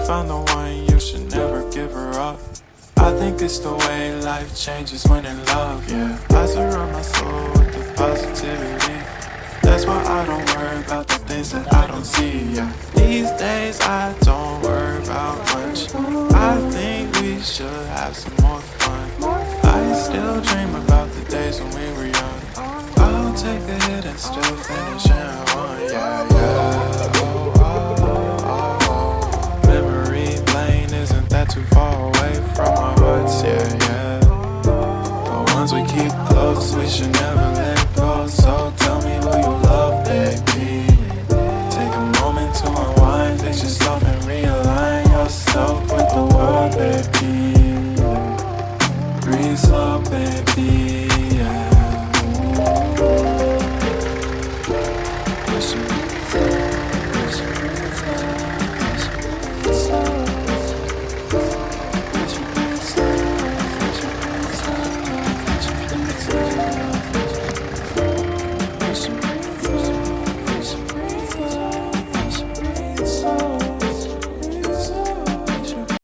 found the one, you should never give her up. I think it's the way life changes when in love, yeah. I surround my soul with the positivity. That's why I don't worry about the things that I don't see, yeah. These days I don't worry about much. I think we should have some more fun. I still dream about the days when we were young. I'll take a hit and still finish in one, yeah, yeah. Oh, oh, oh, oh. Memory lane, isn't that too far away from our hearts, yeah, yeah. The ones we keep close, we should never let